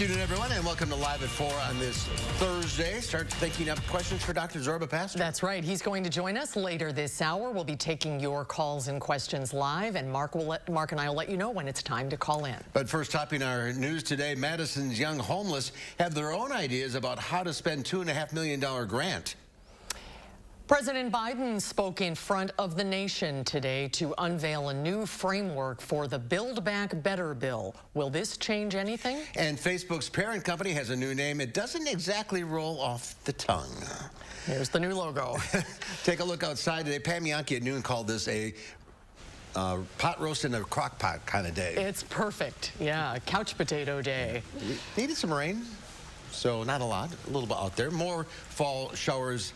afternoon, everyone, and welcome to Live at 4 on this Thursday. Start thinking up questions for Dr. Zorba Pastor. That's right. He's going to join us later this hour. We'll be taking your calls and questions live, and Mark and I will let you know when it's time to call in. But first, topping our news today, Madison's young homeless have their own ideas about how to spend $2.5 million grant. President Biden spoke in front of the nation today to unveil a new framework for the Build Back Better bill. Will this change anything? And Facebook's parent company has a new name. It doesn't exactly roll off the tongue. Here's the new logo. Take a look outside today. Pam Yankee at noon called this a pot roast in a crock pot kind of day. It's perfect. Yeah, couch potato day. We needed some rain, so not a lot, a little bit out there. More fall showers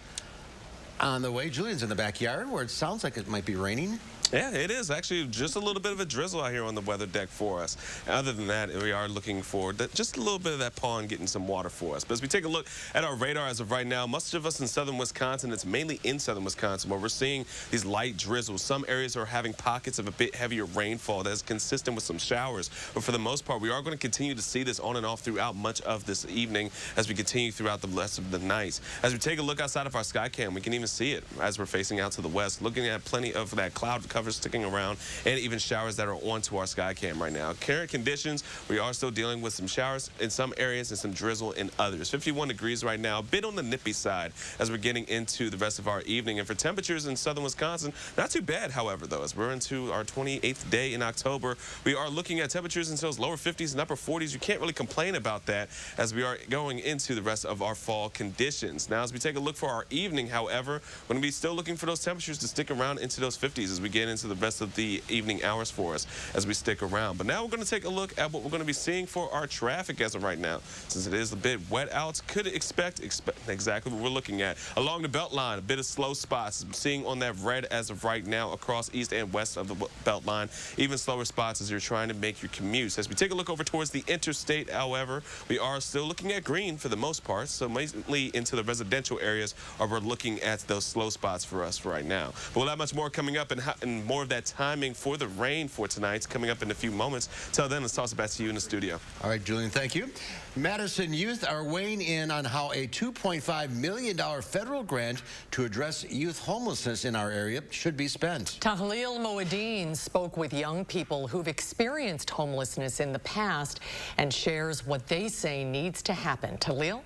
on the way. Julian's in the backyard where it sounds like it might be raining. Yeah, it is actually just a little bit of a drizzle out here on the weather deck for us. Other than that, we are looking forward to just a little bit of that pond getting some water for us. But as we take a look at our radar as of right now, most of us in southern Wisconsin, it's mainly in southern Wisconsin where we're seeing these light drizzles. Some areas are having pockets of a bit heavier rainfall that is consistent with some showers. But for the most part, we are going to continue to see this on and off throughout much of this evening as we continue throughout the rest of the night. As we take a look outside of our sky cam, we can even see it as we're facing out to the west, looking at plenty of that cloud cover sticking around and even showers that are onto our sky cam right now. Current conditions, we are still dealing with some showers in some areas and some drizzle in others. 51 degrees right now, a bit on the nippy side as we're getting into the rest of our evening. And for temperatures in southern Wisconsin, not too bad, however, though, as we're into our 28th day in October. We are looking at temperatures in those lower 50s and upper 40s. You can't really complain about that as we are going into the rest of our fall conditions. Now, as we take a look for our evening, however, we're going to be still looking for those temperatures to stick around into those 50s as we get into the rest of the evening hours for us as we stick around. But now we're going to take a look at what we're going to be seeing for our traffic as of right now. Since it is a bit wet out, could expect exactly what we're looking at. Along the belt line, a bit of slow spots. Seeing on that red as of right now across east and west of the belt line. Even slower spots as you're trying to make your commutes. As we take a look over towards the interstate, however, we are still looking at green for the most part. So mainly into the residential areas are we're looking at those slow spots for us right now. But we'll have much more coming up and more of that timing for the rain for tonight coming up in a few moments. Till then, let's toss it back to you in the studio. All right, Julian, thank you. Madison youth are weighing in on how a $2.5 million federal grant to address youth homelessness in our area should be spent. Tahlil Moeddin spoke with young people who've experienced homelessness in the past and shares what they say needs to happen. Tahlil?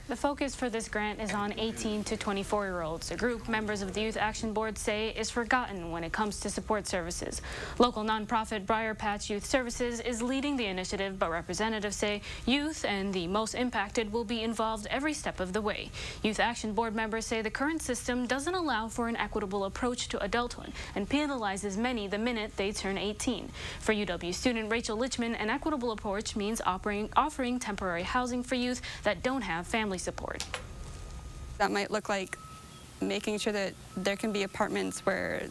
The focus for this grant is on 18 to 24-year-olds, a group members of the Youth Action Board say is forgotten when it comes to support services. Local nonprofit Briar Patch Youth Services is leading the initiative, but representatives say youth and the most impacted will be involved every step of the way. Youth Action Board members say the current system doesn't allow for an equitable approach to adulthood and penalizes many the minute they turn 18. For UW student Rachel Lichman, an equitable approach means offering temporary housing for youth that don't have family support. That might look like making sure that there can be apartments where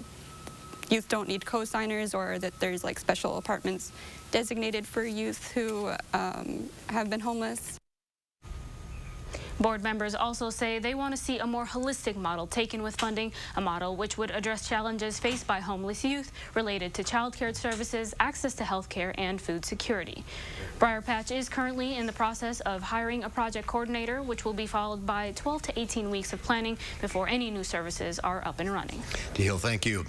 youth don't need co-signers, or that there's like special apartments designated for youth who have been homeless. Board members also say they want to see a more holistic model taken with funding, a model which would address challenges faced by homeless youth related to child care services, access to health care, and food security. Briar Patch is currently in the process of hiring a project coordinator, which will be followed by 12 to 18 weeks of planning before any new services are up and running. Teal, thank you.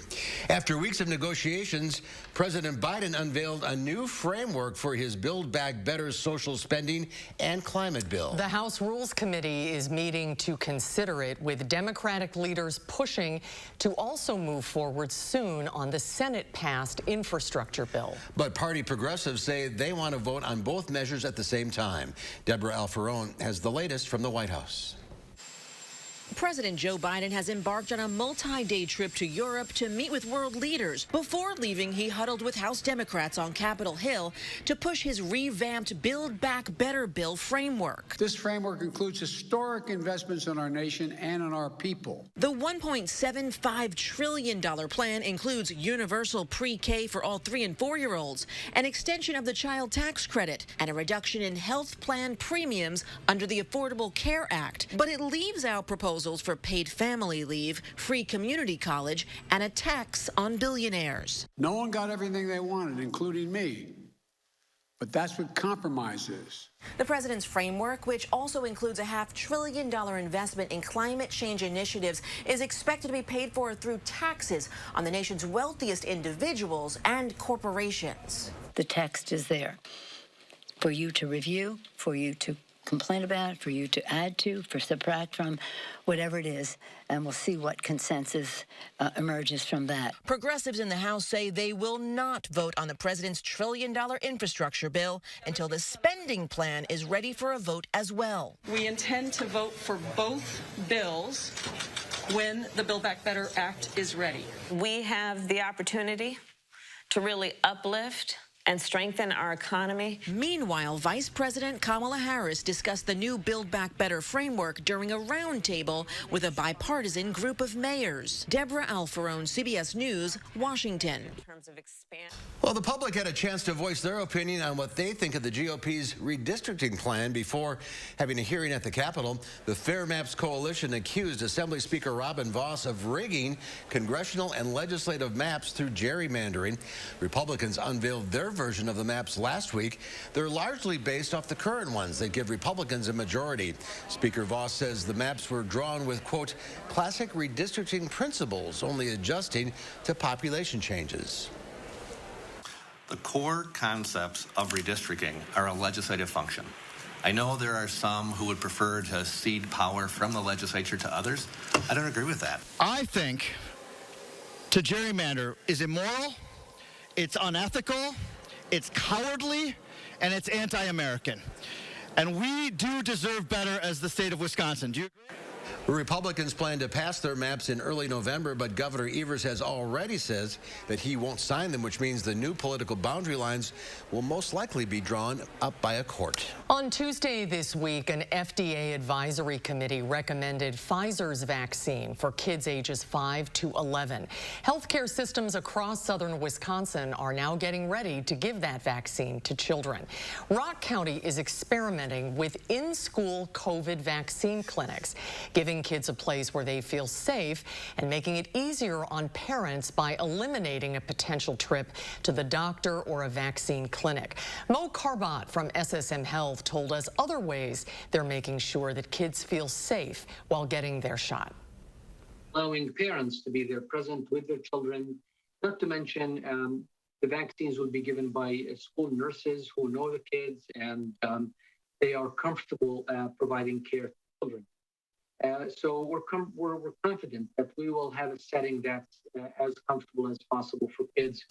After weeks of negotiations, President Biden unveiled a new framework for his Build Back Better social spending and climate bill. The House Rules Committee is meeting to consider it, with Democratic leaders pushing to also move forward soon on the Senate-passed infrastructure bill. But party progressives say they want to vote on both measures at the same time. Deborah Alfarone has the latest from the White House. President Joe Biden has embarked on a multi-day trip to Europe to meet with world leaders. Before leaving, he huddled with House Democrats on Capitol Hill to push his revamped Build Back Better bill framework. This framework includes historic investments in our nation and in our people. The $1.75 trillion plan includes universal pre-K for all 3- and 4-year-olds, an extension of the child tax credit, and a reduction in health plan premiums under the Affordable Care Act. But it leaves out proposals for paid family leave, free community college, and a tax on billionaires. No one got everything they wanted, including me. But that's what compromise is. The president's framework, which also includes a $500 billion investment in climate change initiatives, is expected to be paid for through taxes on the nation's wealthiest individuals and corporations. The text is there for you to review, for you to complain about, for you to add to, for subtract from, whatever it is, and we'll see what consensus emerges from that. Progressives in the House say they will not vote on the president's trillion-dollar infrastructure bill until the spending plan is ready for a vote as well. We intend to vote for both bills when the Build Back Better Act is ready. We have the opportunity to really uplift and strengthen our economy. Meanwhile, Vice President Kamala Harris discussed the new Build Back Better framework during a roundtable with a bipartisan group of mayors. Deborah Alfarone, CBS News, Washington. Well, the public had a chance to voice their opinion on what they think of the GOP's redistricting plan before having a hearing at the Capitol. The Fair Maps Coalition accused Assembly Speaker Robin Vos of rigging congressional and legislative maps through gerrymandering. Republicans unveiled their version of the maps last week. They're largely based off the current ones that give Republicans a majority. Speaker Vos says the maps were drawn with, quote, classic redistricting principles, only adjusting to population changes. The core concepts of redistricting are a legislative function. I know there are some who would prefer to cede power from the legislature to others. I don't agree with that. I think to gerrymander is immoral, it's unethical, it's cowardly, and it's anti-American. And we do deserve better as the state of Wisconsin. Do you agree? Republicans plan to pass their maps in early November, but Governor Evers has already says that he won't sign them, which means the new political boundary lines will most likely be drawn up by a court. On Tuesday this week, an FDA advisory committee recommended Pfizer's vaccine for kids ages 5 to 11. Healthcare systems across southern Wisconsin are now getting ready to give that vaccine to children. Rock County is experimenting with in-school COVID vaccine clinics, giving kids a place where they feel safe and making it easier on parents by eliminating a potential trip to the doctor or a vaccine clinic. Mo Carbot from SSM Health told us other ways they're making sure that kids feel safe while getting their shot. Allowing parents to be there present with their children, not to mention the vaccines will be given by school nurses who know the kids and they are comfortable providing care to children. So we're confident that we will have a setting that's as comfortable as possible for kids.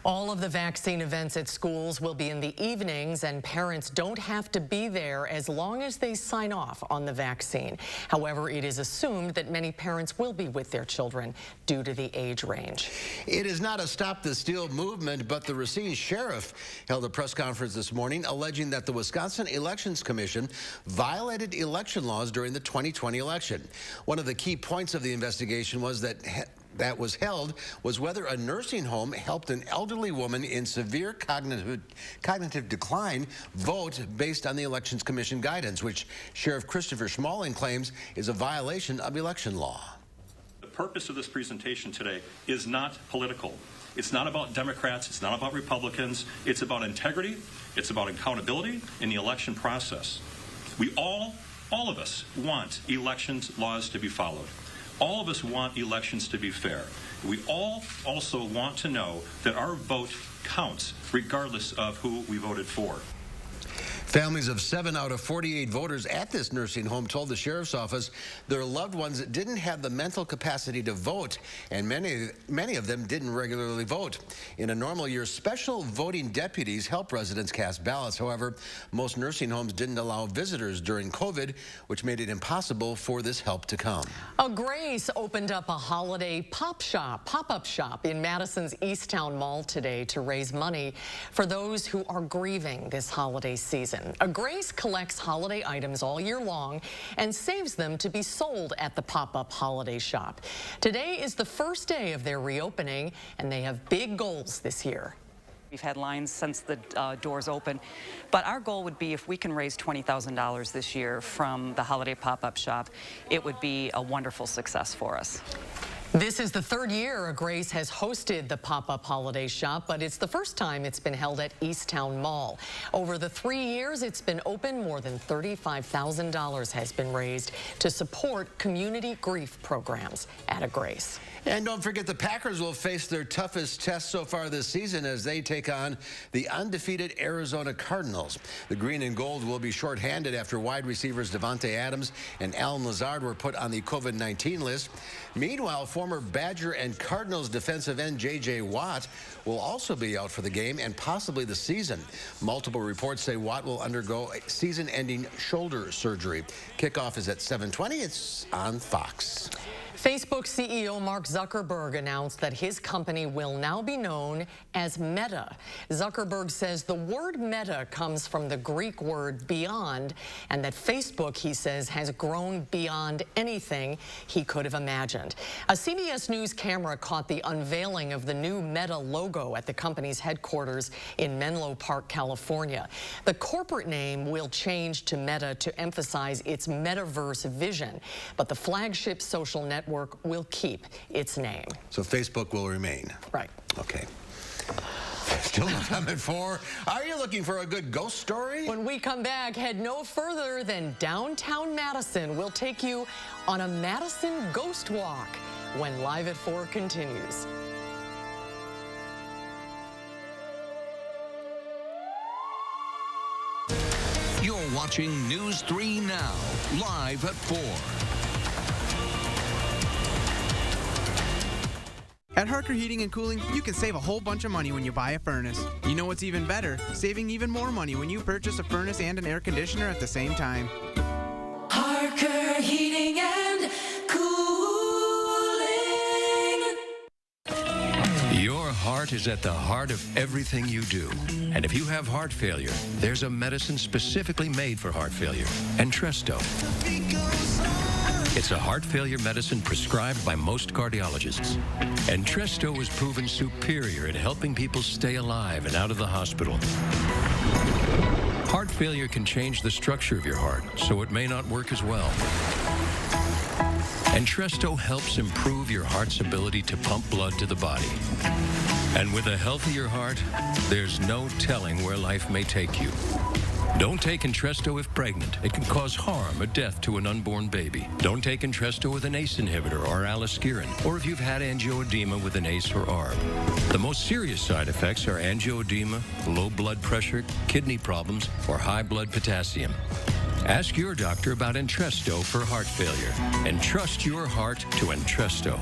All of the vaccine events at schools will be in the evenings, and parents don't have to be there as long as they sign off on the vaccine. However, it is assumed that many parents will be with their children due to the age range. It is not a Stop the Steal movement, but the Racine sheriff held a press conference this morning alleging that the Wisconsin Elections Commission violated election laws during the 2020 election. One of the key points of the investigation was that was held was whether a nursing home helped an elderly woman in severe cognitive decline vote based on the Elections Commission guidance, which Sheriff Christopher Schmalling claims is a violation of election law. The purpose of this presentation today is not political. It's not about Democrats. It's not about Republicans. It's about integrity. It's about accountability in the election process. We all of us want elections laws to be followed. All of us want elections to be fair. We all also want to know that our vote counts regardless of who we voted for. Families of 7 out of 48 voters at this nursing home told the sheriff's office their loved ones didn't have the mental capacity to vote, and many of them didn't regularly vote. In a normal year, special voting deputies help residents cast ballots. However, most nursing homes didn't allow visitors during COVID, which made it impossible for this help to come. Grace opened up a holiday pop-up shop in Madison's Easttown Mall today to raise money for those who are grieving this holiday season. Grace collects holiday items all year long and saves them to be sold at the pop-up holiday shop. Today is the first day of their reopening, and they have big goals this year. We've had lines since the doors open, but our goal would be if we can raise $20,000 this year from the holiday pop-up shop, it would be a wonderful success for us. This is the third year Grace has hosted the pop-up holiday shop, but it's the first time it's been held at Easttown Mall. Over the 3 years it's been open, more than $35,000 has been raised to support community grief programs at a Grace. And don't forget, the Packers will face their toughest test so far this season as they take on the undefeated Arizona Cardinals. The green and gold will be shorthanded after wide receivers Devontae Adams and Allen Lazard were put on the COVID-19 list. Meanwhile, former Badger and Cardinals defensive end J.J. Watt will also be out for the game and possibly the season. Multiple reports say Watt will undergo a season-ending shoulder surgery. Kickoff is at 7:20. It's on Fox. Facebook CEO Mark Zuckerberg announced that his company will now be known as Meta. Zuckerberg says the word Meta comes from the Greek word beyond, and that Facebook, he says, has grown beyond anything he could have imagined. A CBS News camera caught the unveiling of the new Meta logo at the company's headquarters in Menlo Park, California. The corporate name will change to Meta to emphasize its metaverse vision, but the flagship social network will keep its name. So Facebook will remain. Right. Okay. Still coming for. Are you looking for a good ghost story? When we come back, head no further than downtown Madison. We'll take you on a Madison ghost walk when Live at 4 continues. You're watching News 3 Now, live at 4. At Harker Heating and Cooling, you can save a whole bunch of money when you buy a furnace. You know what's even better? Saving even more money when you purchase a furnace and an air conditioner at the same time. Harker Heating and Cooling. Your heart is at the heart of everything you do. And if you have heart failure, there's a medicine specifically made for heart failure, Entresto. It's a heart failure medicine prescribed by most cardiologists. Entresto is proven superior at helping people stay alive and out of the hospital. Heart failure can change the structure of your heart, so it may not work as well. Entresto helps improve your heart's ability to pump blood to the body. And with a healthier heart, there's no telling where life may take you. Don't take Entresto if pregnant. It can cause harm or death to an unborn baby. Don't take Entresto with an ACE inhibitor or aliskiren, or if you've had angioedema with an ACE or ARB. The most serious side effects are angioedema, low blood pressure, kidney problems, or high blood potassium. Ask your doctor about Entresto for heart failure, and trust your heart to Entresto.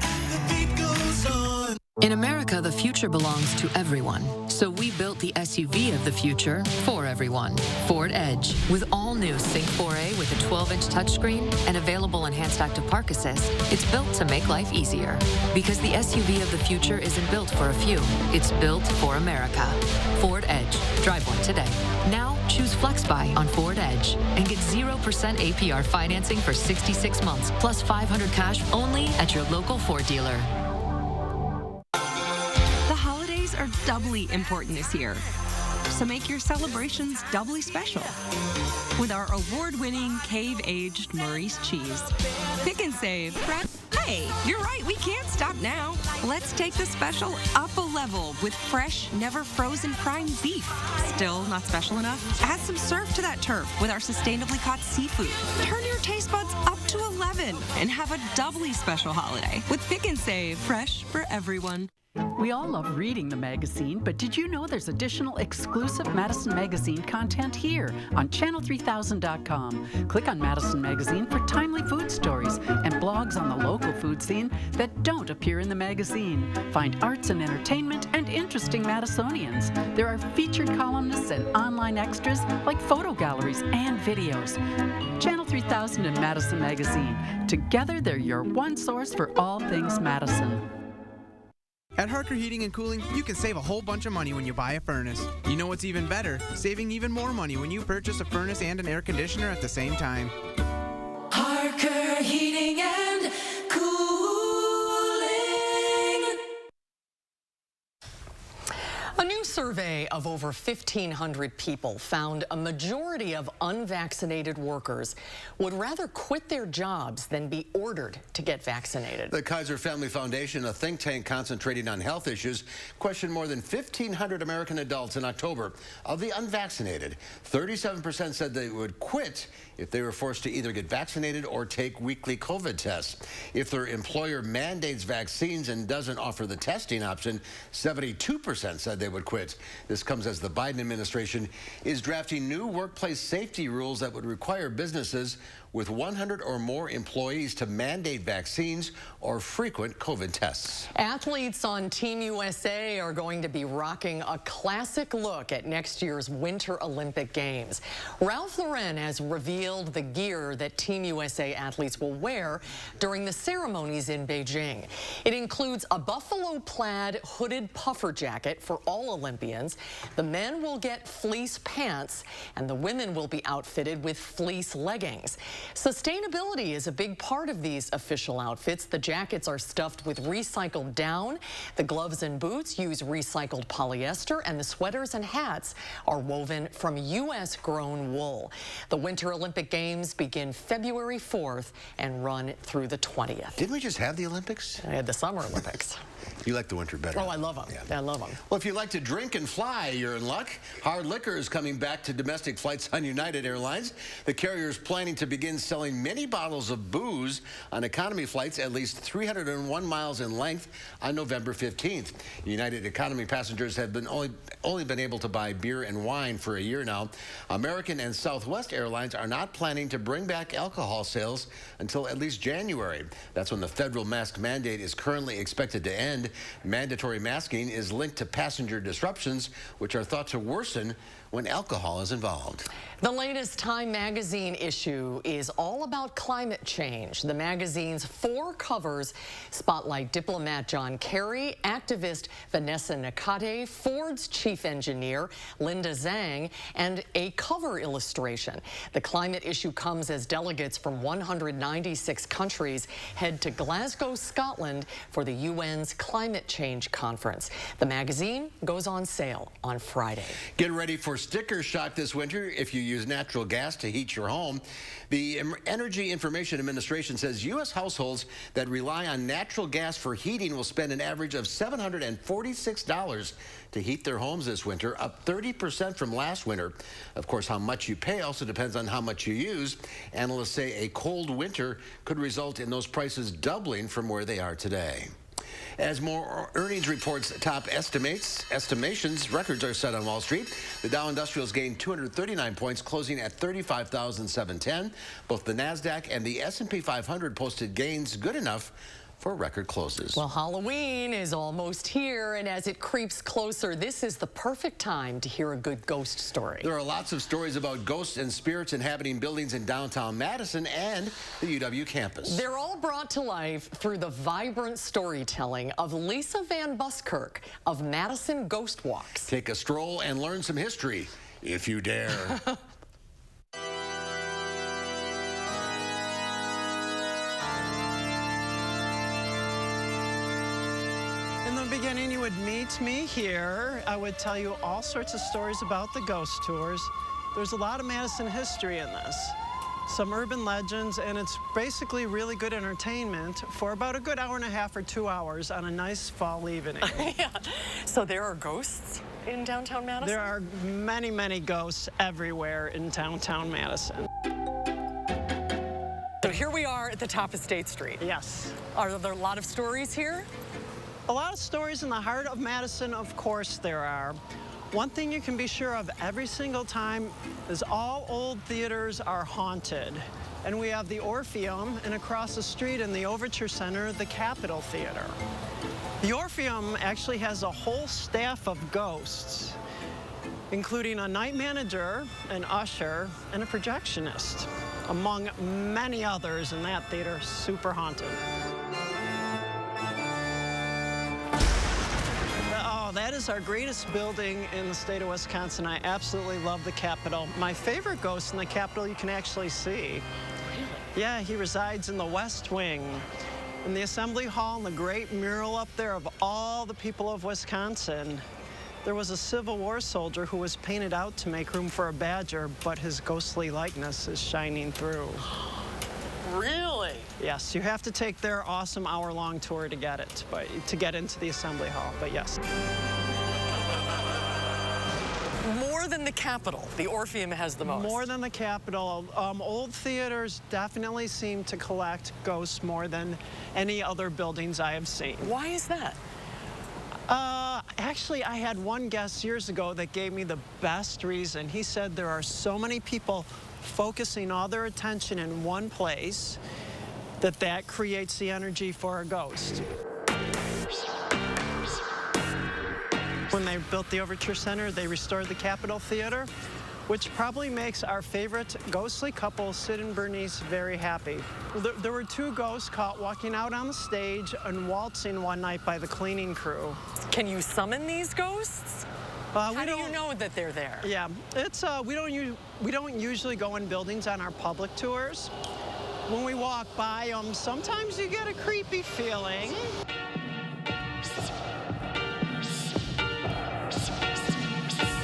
In America, the future belongs to everyone. So we built the SUV of the future for everyone. Ford Edge. With all new Sync 4A with a 12-inch touchscreen and available enhanced active park assist, it's built to make life easier. Because the SUV of the future isn't built for a few. It's built for America. Ford Edge. Drive one today. Now, choose FlexBuy on Ford Edge and get 0% APR financing for 66 months, plus $500 cash only at your local Ford dealer. Are doubly important this year, so make your celebrations doubly special with our award-winning cave-aged Maurice cheese. Pick and save. Hey, you're right, we can't stop now. Let's take the special up a level with fresh, never frozen prime beef. Still not special enough? Add some surf to that turf with our sustainably caught seafood. Turn your taste buds up to 11 and have a doubly special holiday with Pick and Save, fresh for everyone. We all love reading the magazine, but did you know there's additional exclusive Madison Magazine content here on channel3000.com? Click on Madison Magazine for timely food stories and blogs on the local food scene that don't appear in the magazine. Find arts and entertainment and interesting Madisonians. There are featured columnists and online extras like photo galleries and videos. Channel 3000 and Madison Magazine. Together, they're your one source for all things Madison. At Harker Heating and Cooling, you can save a whole bunch of money when you buy a furnace. You know what's even better? Saving even more money when you purchase a furnace and an air conditioner at the same time. Harker Heating and Cooling. A new survey of over 1,500 people found a majority of unvaccinated workers would rather quit their jobs than be ordered to get vaccinated. The Kaiser Family Foundation, a think tank concentrating on health issues, questioned more than 1,500 American adults in October. Of the unvaccinated, 37% said they would quit if they were forced to either get vaccinated or take weekly COVID tests. If their employer mandates vaccines and doesn't offer the testing option, 72% said they would quit. This comes as the Biden administration is drafting new workplace safety rules that would require businesses with 100 or more employees to mandate vaccines or frequent COVID tests. Athletes on Team USA are going to be rocking a classic look at next year's Winter Olympic Games. Ralph Lauren has revealed the gear that Team USA athletes will wear during the ceremonies in Beijing. It includes a buffalo plaid hooded puffer jacket for all Olympians. The men will get fleece pants, and the women will be outfitted with fleece leggings. Sustainability is a big part of these official outfits. The jackets are stuffed with recycled down. The gloves and boots use recycled polyester, and the sweaters and hats are woven from U.S.-grown wool. The Winter Olympic Games begin February 4th and run through the 20th. Didn't we just have the Olympics? I had the Summer Olympics. You like the winter better. Oh, I love them. Yeah. I love them. Well, if you like to drink and fly, you're in luck. Hard liquor is coming back to domestic flights on United Airlines. The carrier is planning to begin selling mini bottles of booze on economy flights at least 301 miles in length on November 15th. United economy passengers have only been able to buy beer and wine for a year now. American and Southwest Airlines are not planning to bring back alcohol sales until at least January. That's when the federal mask mandate is currently expected to end. Mandatory masking is linked to passenger disruptions, which are thought to worsen when alcohol is involved. The latest Time magazine issue is all about climate change. The magazine's 4 covers spotlight diplomat John Kerry, activist Vanessa Nakate, Ford's chief engineer Linda Zhang, and a cover illustration. The climate issue comes as delegates from 196 countries head to Glasgow, Scotland for the UN's Climate Change Conference. The magazine goes on sale on Friday. Get ready for sticker shock this winter if you use natural gas to heat your home. The Energy Information Administration says U.S. households that rely on natural gas for heating will spend an average of $746 to heat their homes this winter, up 30% from last winter. Of course, how much you pay also depends on how much you use. Analysts say a cold winter could result in those prices doubling from where they are today. As more earnings reports top estimations, records are set on Wall Street. The Dow Industrials gained 239 points, closing at 35,710. Both the NASDAQ and the S&P 500 posted gains good enough for record closes. Well, Halloween is almost here, and as it creeps closer, this is the perfect time to hear a good ghost story. There are lots of stories about ghosts and spirits inhabiting buildings in downtown Madison and the UW campus. They're all brought to life through the vibrant storytelling of Lisa Van Buskirk of Madison Ghost Walks. Take a stroll and learn some history, if you dare. In the beginning, you would meet me here. I would tell you all sorts of stories about the ghost tours. There's a lot of Madison history in this, some urban legends, and it's basically really good entertainment for about a good hour and a half or 2 hours on a nice fall evening. Yeah. So there are ghosts in downtown Madison? There are many, many ghosts everywhere in downtown Madison. So here we are at the top of State Street. Yes. Are there a lot of stories here? A lot of stories in the heart of Madison, of course there are. One thing you can be sure of every single time is all old theaters are haunted. And we have the Orpheum, and across the street in the Overture Center, the Capitol Theater. The Orpheum actually has a whole staff of ghosts, including a night manager, an usher, and a projectionist, among many others in that theater, super haunted. That is our greatest building in the state of Wisconsin. I absolutely love the Capitol. My favorite ghost in the Capitol you can actually see. Yeah, he resides in the West Wing, in the Assembly Hall, and the great mural up there of all the people of Wisconsin. There was a Civil War soldier who was painted out to make room for a badger, but his ghostly likeness is shining through. Really? Yes, you have to take their awesome hour-long tour to get it, to get into the Assembly Hall, but yes. More than the Capitol, the Orpheum has the most. More than the Capitol. Old theaters definitely seem to collect ghosts more than any other buildings I have seen. Why is that? Actually, I had one guest years ago that gave me the best reason. He said there are so many people focusing all their attention in one place that creates the energy for a ghost. When they built the Overture Center, they restored the Capitol Theater, which probably makes our favorite ghostly couple, Sid and Bernice, very happy. There were two ghosts caught walking out on the stage and waltzing one night by the cleaning crew. Can you summon these ghosts? How do you know that they're there? Yeah, it's we don't usually go in buildings on our public tours. When we walk by them, sometimes you get a creepy feeling.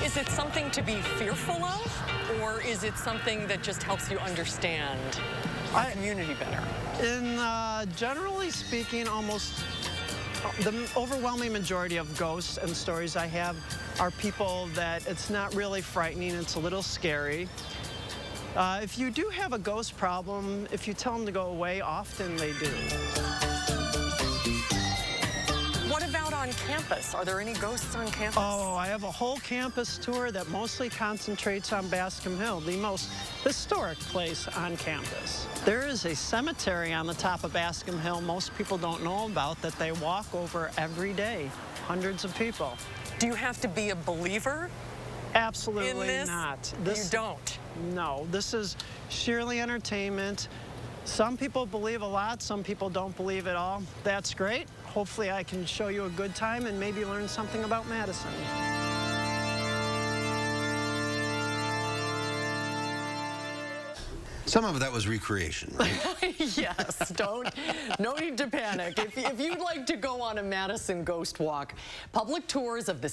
Is it something to be fearful of, or is it something that just helps you understand our community better? Generally speaking, almost the overwhelming majority of ghosts and stories I have are people that it's not really frightening, it's a little scary. If you do have a ghost problem, if you tell them to go away, often they do. What about on campus? Are there any ghosts on campus? Oh, I have a whole campus tour that mostly concentrates on Bascom Hill, the most historic place on campus. There is a cemetery on the top of Bascom Hill most people don't know about that they walk over every day, hundreds of people. Do you have to be a believer? Absolutely not. You don't? No, this is sheerly entertainment. Some people believe a lot, some people don't believe at all. That's great. Hopefully I can show you a good time and maybe learn something about Madison. Some of that was recreation, right? Yes, no need to panic. If you'd like to go on a Madison ghost walk, public tours of the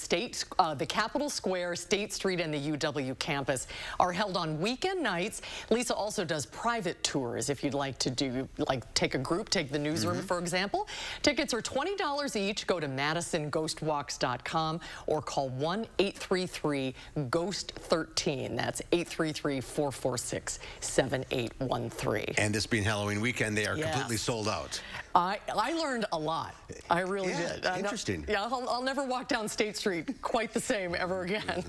Capitol Square, State Street, and the UW campus are held on weekend nights. Lisa also does private tours if you'd like to take a group, take the newsroom, for example. Tickets are $20 each. Go to MadisonGhostWalks.com or call 1-833-GHOST-13. That's 833-446-7813. And this being Halloween weekend, they are completely sold out. I learned a lot. I really did. Interesting. I'll never walk down State Street quite the same ever again.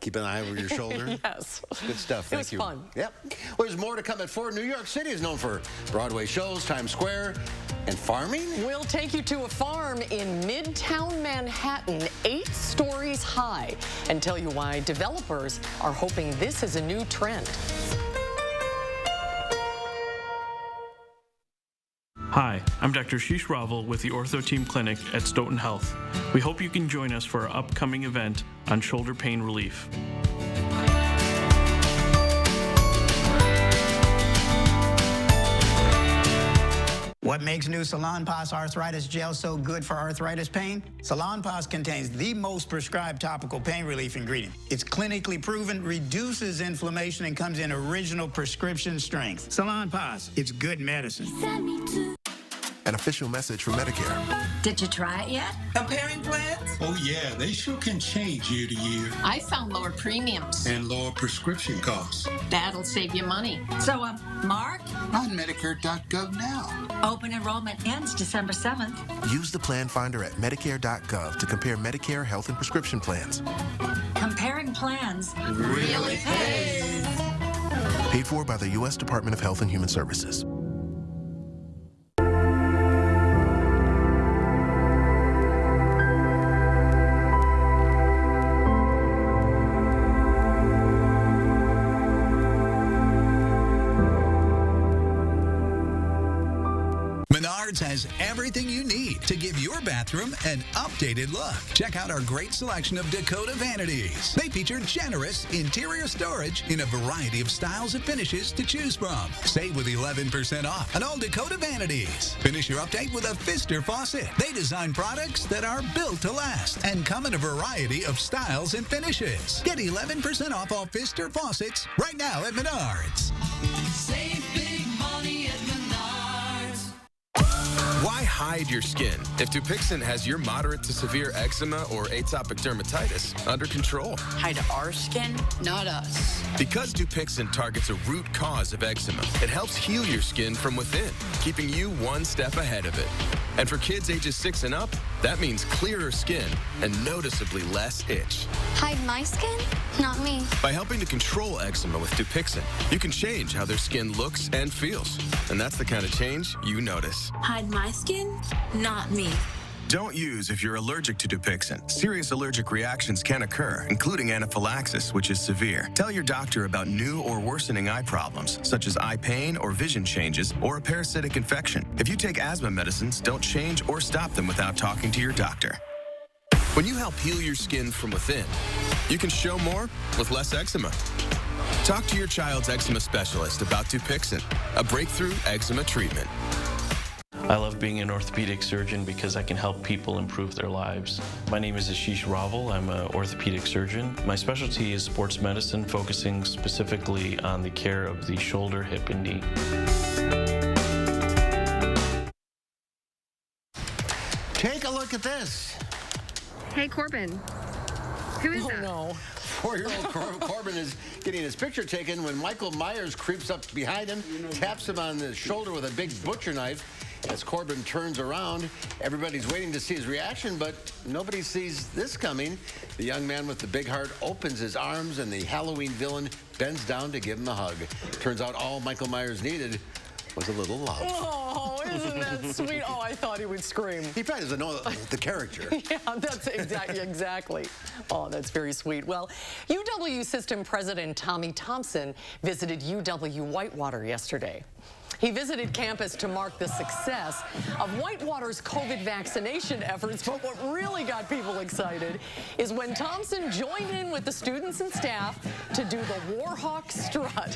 Keep an eye over your shoulder. Yes. Good stuff. Thank you. It was fun. Yep. Well, there's more to come at 4. New York City is known for Broadway shows, Times Square, and farming. We'll take you to a farm in Midtown Manhattan, 8 stories high, and tell you why developers are hoping this is a new trend. Hi, I'm Dr. Sheesh Raval with the Ortho Team Clinic at Stoughton Health. We hope you can join us for our upcoming event on shoulder pain relief. What makes new Salonpas Arthritis Gel so good for arthritis pain? Salonpas contains the most prescribed topical pain relief ingredient. It's clinically proven, reduces inflammation, and comes in original prescription strength. Salonpas, it's good medicine. An official message from Medicare. Did you try it yet? Comparing plans? Oh, yeah, they sure can change year to year. I found lower premiums. And lower prescription costs. That'll save you money. So, Mark? On Medicare.gov now. Open enrollment ends December 7th. Use the plan finder at Medicare.gov to compare Medicare health and prescription plans. Comparing plans really pays. Paid for by the U.S. Department of Health and Human Services. Menards has has everything you need to give your bathroom an updated look. Check out our great selection of Dakota vanities. They feature generous interior storage in a variety of styles and finishes to choose from. Save with 11% off on all Dakota vanities. Finish your update with a Pfister faucet. They design products that are built to last and come in a variety of styles and finishes. Get 11% off all Pfister faucets right now at Menards. Save big money at Menards. Why hide your skin if Dupixent has your moderate to severe eczema or atopic dermatitis under control? Hide our skin, not us. Because Dupixent targets a root cause of eczema, it helps heal your skin from within, keeping you one step ahead of it. And for kids ages 6 and up, that means clearer skin and noticeably less itch. Hide my skin? Not me. By helping to control eczema with Dupixent, you can change how their skin looks and feels. And that's the kind of change you notice. Hide my skin? Not me. Don't use if you're allergic to Dupixent. Serious allergic reactions can occur, including anaphylaxis, which is severe. Tell your doctor about new or worsening eye problems, such as eye pain or vision changes, or a parasitic infection. If you take asthma medicines, don't change or stop them without talking to your doctor. When you help heal your skin from within, you can show more with less eczema. Talk to your child's eczema specialist about Dupixent, a breakthrough eczema treatment. I love being an orthopedic surgeon because I can help people improve their lives. My name is Ashish Raval. I'm an orthopedic surgeon. My specialty is sports medicine, focusing specifically on the care of the shoulder, hip, and knee. Take a look at this. Hey, Corbin. Who is that? Oh, no. 4-year-old Corbin is getting his picture taken when Michael Myers creeps up behind him, taps him on the shoulder with a big butcher knife. As Corbin turns around, everybody's waiting to see his reaction, but nobody sees this coming. The young man with the big heart opens his arms, and the Halloween villain bends down to give him a hug. Turns out all Michael Myers needed was a little love. Oh, isn't that sweet? Oh, I thought he would scream. He probably doesn't know the character. Yeah, that's exactly. Oh, that's very sweet. Well, UW System President Tommy Thompson visited UW Whitewater yesterday. He visited campus to mark the success of Whitewater's COVID vaccination efforts, but what really got people excited is when Thompson joined in with the students and staff to do the Warhawk strut.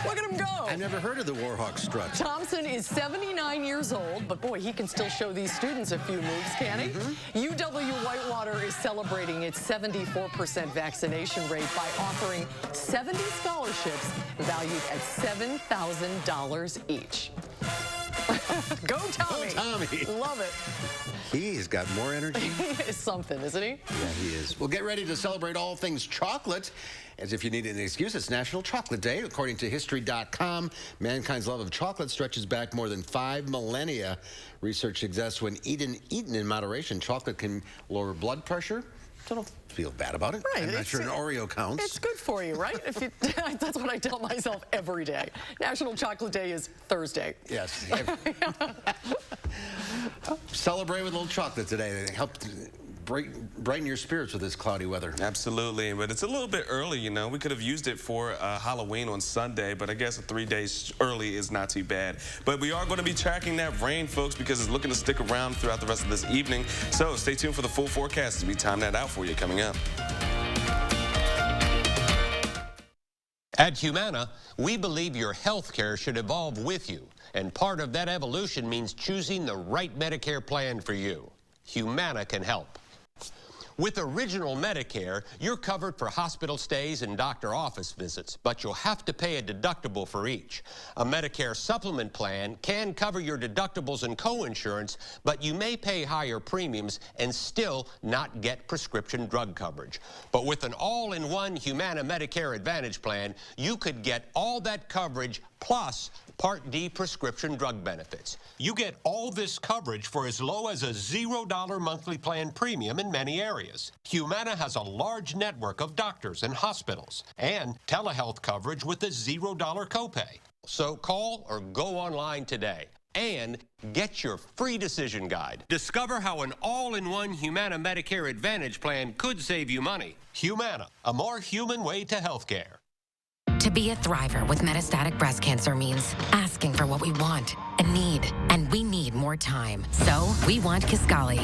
Look at him go. I've never heard of the Warhawk strut. Thompson is 79 years old, but boy, he can still show these students a few moves, can he? UW Whitewater is celebrating its 74% vaccination rate by offering 70 scholarships valued at $7,000 each. Go Tommy. Go Tommy. Love it. He's got more energy. He is something, isn't he? Yeah, he is. Well, get ready to celebrate all things chocolate. As if you need an excuse, it's National Chocolate Day. According to History.com, mankind's love of chocolate stretches back more than 5 millennia. Research suggests when eaten in moderation, chocolate can lower blood pressure. So don't feel bad about it. Right. I'm not sure an Oreo counts. It's good for you, right? That's what I tell myself every day. National Chocolate Day is Thursday. Yes. Celebrate with a little chocolate today. They help brighten your spirits with this cloudy weather. Absolutely, but it's a little bit early, you know. We could have used it for Halloween on Sunday, but I guess 3 days early is not too bad. But we are going to be tracking that rain, folks, because it's looking to stick around throughout the rest of this evening. So stay tuned for the full forecast as we time that out for you coming up. At Humana, we believe your health care should evolve with you, and part of that evolution means choosing the right Medicare plan for you. Humana can help. With Original Medicare, you're covered for hospital stays and doctor office visits, but you'll have to pay a deductible for each. A Medicare supplement plan can cover your deductibles and co-insurance, but you may pay higher premiums and still not get prescription drug coverage. But with an all-in-one Humana Medicare Advantage plan, you could get all that coverage plus Part D prescription drug benefits. You get all this coverage for as low as a $0 monthly plan premium in many areas. Humana has a large network of doctors and hospitals and telehealth coverage with a $0 copay. So call or go online today and get your free decision guide. Discover how an all-in-one Humana Medicare Advantage plan could save you money. Humana, a more human way to healthcare. To be a thriver with metastatic breast cancer means asking for what we want a need, and we need more time. So we want Kisqali.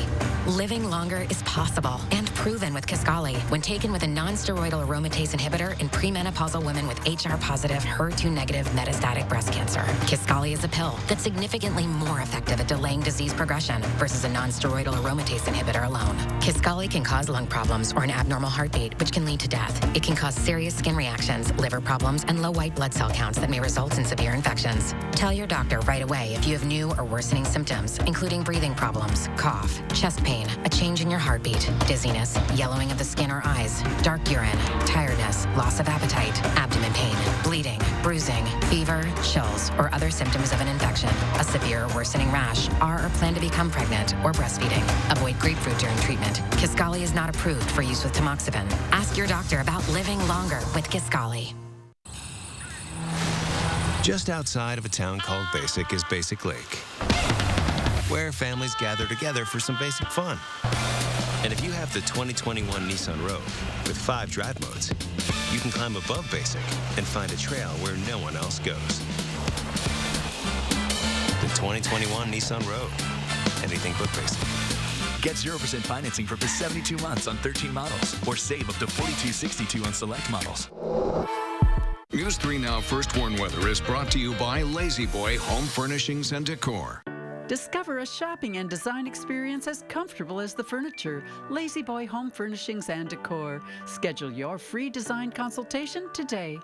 Living longer is possible and proven with Kisqali when taken with a non-steroidal aromatase inhibitor in premenopausal women with HR-positive, HER2-negative metastatic breast cancer. Kisqali is a pill that's significantly more effective at delaying disease progression versus a non-steroidal aromatase inhibitor alone. Kisqali can cause lung problems or an abnormal heartbeat, which can lead to death. It can cause serious skin reactions, liver problems, and low white blood cell counts that may result in severe infections. Tell your doctor right away if you have new or worsening symptoms, including breathing problems, cough, chest pain, a change in your heartbeat, dizziness, yellowing of the skin or eyes, dark urine, tiredness, loss of appetite, abdomen pain, bleeding, bruising, fever, chills, or other symptoms of an infection, a severe or worsening rash, are or plan to become pregnant or breastfeeding. Avoid grapefruit during treatment. Kisqali is not approved for use with tamoxifen. Ask your doctor about living longer with Kisqali. Just outside of a town called Basic is Basic Lake, where families gather together for some basic fun. And if you have the 2021 Nissan Rogue with 5 drive modes, you can climb above Basic and find a trail where no one else goes. The 2021 Nissan Rogue. Anything but basic. Get 0% financing for up to 72 months on 13 models, or save up to $42.62 on select models. News 3 Now First Warn Weather is brought to you by Lazy Boy Home Furnishings and Decor. Discover a shopping and design experience as comfortable as the furniture. Lazy Boy Home Furnishings and Decor. Schedule your free design consultation today.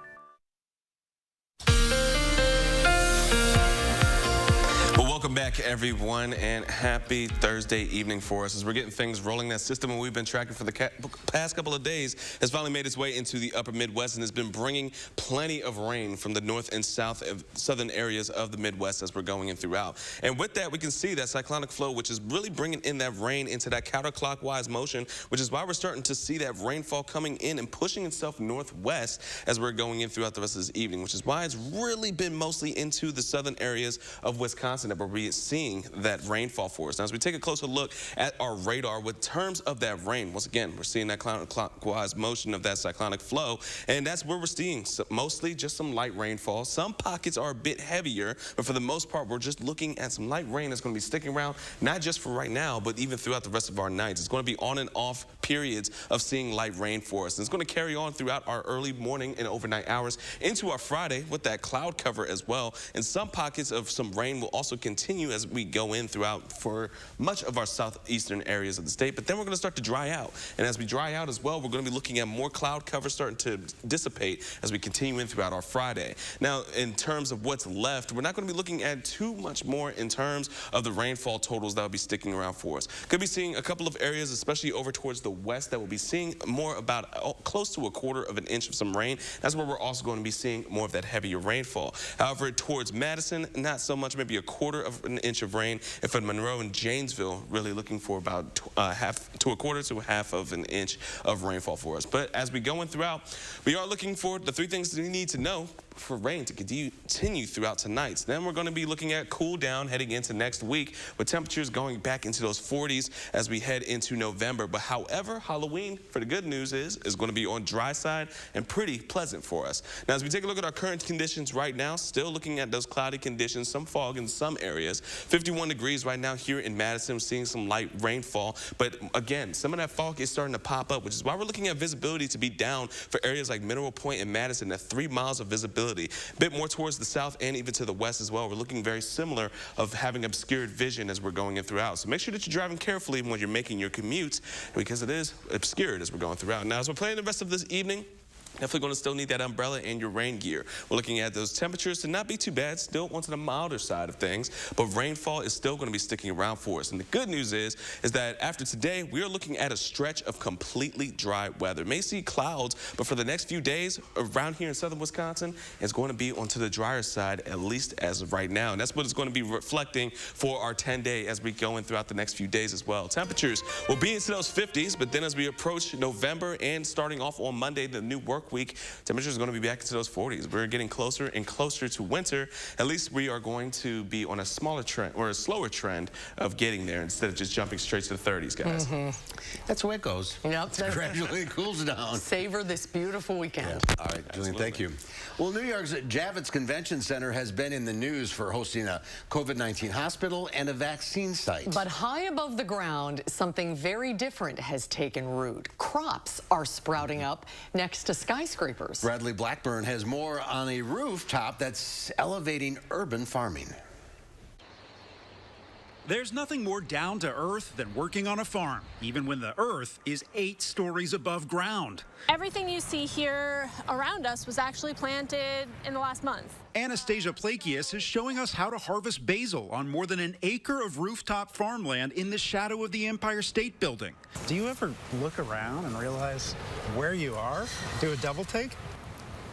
Welcome back, everyone, and happy Thursday evening for us as we're getting things rolling. That system that we've been tracking for the past couple of days has finally made its way into the upper Midwest and has been bringing plenty of rain from the north and southern areas of the Midwest as we're going in throughout. And with that, we can see that cyclonic flow, which is really bringing in that rain into that counterclockwise motion, which is why we're starting to see that rainfall coming in and pushing itself northwest as we're going in throughout the rest of this evening, which is why it's really been mostly into the southern areas of Wisconsin that we're seeing that rainfall for us. Now, as we take a closer look at our radar with terms of that rain, once again, we're seeing that counterclockwise motion of that cyclonic flow, and that's where we're seeing mostly just some light rainfall. Some pockets are a bit heavier, but for the most part, we're just looking at some light rain that's going to be sticking around, not just for right now, but even throughout the rest of our nights. It's going to be on and off periods of seeing light rain for us. And it's going to carry on throughout our early morning and overnight hours into our Friday with that cloud cover as well. And some pockets of some rain will also continue as we go in throughout for much of our southeastern areas of the state, but then we're going to start to dry out. And as we dry out as well, we're going to be looking at more cloud cover starting to dissipate as we continue in throughout our Friday. Now, in terms of what's left, we're not going to be looking at too much more in terms of the rainfall totals that will be sticking around for us. Could be seeing a couple of areas, especially over towards the west, that will be seeing more about close to 1/4 of an inch of some rain. That's where we're also going to be seeing more of that heavier rainfall. However, towards Madison, not so much, maybe 1/4 of an inch of rain. And for Monroe and Janesville, really looking for about 1/4 to 1/2 of an inch of rainfall for us. But as we go in throughout, we are looking for the 3 things that we need to know for rain to continue throughout tonight. Then we're going to be looking at cool down heading into next week with temperatures going back into those 40s as we head into November. But however, Halloween, for the good news is going to be on dry side and pretty pleasant for us. Now, as we take a look at our current conditions right now, still looking at those cloudy conditions, some fog in some areas. 51 degrees right now here in Madison. We're seeing some light rainfall. But again, some of that fog is starting to pop up, which is why we're looking at visibility to be down for areas like Mineral Point and Madison at 3 miles of visibility. A bit more towards the south and even to the west as well. We're looking very similar of having obscured vision as we're going in throughout. So make sure that you're driving carefully when you're making your commutes because it is obscured as we're going throughout. Now, as we're playing the rest of this evening, definitely going to still need that umbrella and your rain gear. We're looking at those temperatures to not be too bad, still onto the milder side of things, but rainfall is still going to be sticking around for us. And the good news is that after today, we are looking at a stretch of completely dry weather. May see clouds, but for the next few days around here in southern Wisconsin, it's going to be onto the drier side, at least as of right now. And that's what it's going to be reflecting for our 10-day as we go in throughout the next few days as well. Temperatures will be into those 50s, but then as we approach November and starting off on Monday, the new work work week, temperatures are going to be back into those 40s. We're getting closer and closer to winter. At least we are going to be on a smaller trend or a slower trend of getting there instead of just jumping straight to the 30s, guys. That's the way it goes. Yep. It gradually cools down. Savor this beautiful weekend. Yeah. All right, Julian, thank you. Well, New York's Javits Convention Center has been in the news for hosting a COVID-19 hospital and a vaccine site. But high above the ground, something very different has taken root. Crops are sprouting up next to skyscrapers. Bradley Blackburn has more on a rooftop that's elevating urban farming. There's nothing more down to earth than working on a farm, even when the earth is 8 stories above ground. Everything you see here around us was actually planted in the last month. Anastasia Plakius is showing us how to harvest basil on more than an acre of rooftop farmland in the shadow of the Empire State Building. Do you ever look around and realize where you are? Do a double take?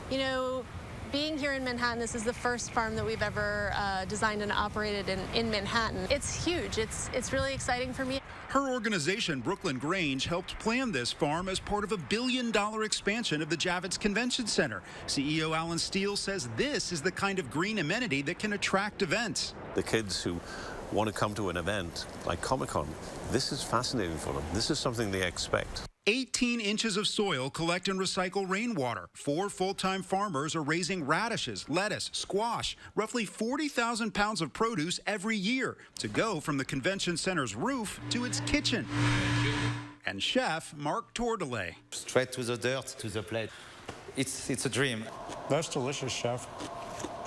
You know, being here in Manhattan, this is the first farm that we've ever designed and operated in Manhattan. It's huge. It's really exciting for me. Her organization, Brooklyn Grange, helped plan this farm as part of a $1 billion expansion of the Javits Convention Center. CEO Alan Steele says this is the kind of green amenity that can attract events. The kids who want to come to an event like Comic-Con, this is fascinating for them. This is something they expect. 18 inches of soil collect and recycle rainwater. 4 full-time farmers are raising radishes, lettuce, squash, roughly 40,000 pounds of produce every year to go from the convention center's roof to its kitchen. And chef Mark Tordelay. Straight to the dirt, to the plate. It's a dream. That's delicious, chef.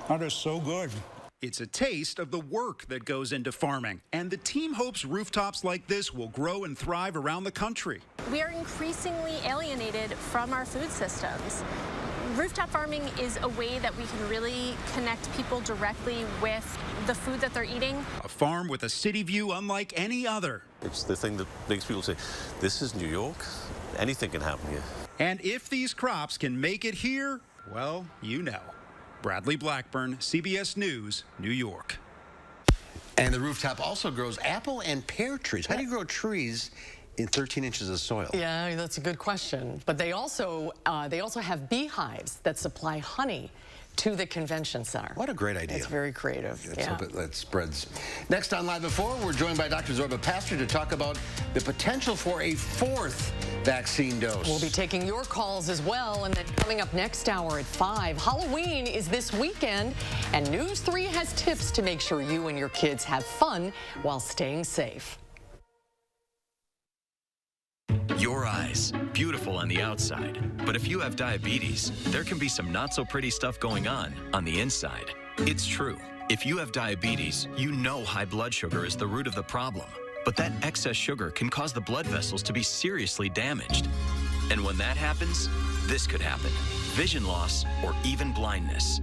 That is so good. It's a taste of the work that goes into farming, and the team hopes rooftops like this will grow and thrive around the country. We are increasingly alienated from our food systems. Rooftop farming is a way that we can really connect people directly with the food that they're eating. A farm with a city view unlike any other. It's the thing that makes people say, this is New York. Anything can happen here. And if these crops can make it here, well, you know. Bradley Blackburn, CBS News, New York. And the rooftop also grows apple and pear trees. How do you grow trees in 13 inches of soil? Yeah, that's a good question. But they also have beehives that supply honey to the convention center. What a great idea. It's very creative. Let's hope that spreads. Next on Live at 4, we're joined by Dr. Zorba Pastor to talk about the potential for a 4th vaccine dose. We'll be taking your calls as well, and then coming up next hour at 5, Halloween is this weekend, and News 3 has tips to make sure you and your kids have fun while staying safe. Your eyes, beautiful on the outside, but if you have diabetes, there can be some not so pretty stuff going on the inside. It's true. If you have diabetes, you know high blood sugar is the root of the problem. But that excess sugar can cause the blood vessels to be seriously damaged. And when that happens, this could happen: vision loss or even blindness.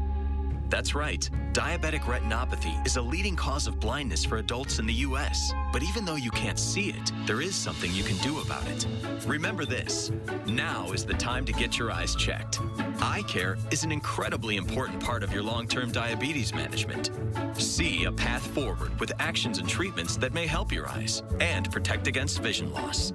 That's right. Diabetic retinopathy is a leading cause of blindness for adults in the U.S. But even though you can't see it, there is something you can do about it. Remember this: now is the time to get your eyes checked. Eye care is an incredibly important part of your long-term diabetes management. See a path forward with actions and treatments that may help your eyes and protect against vision loss.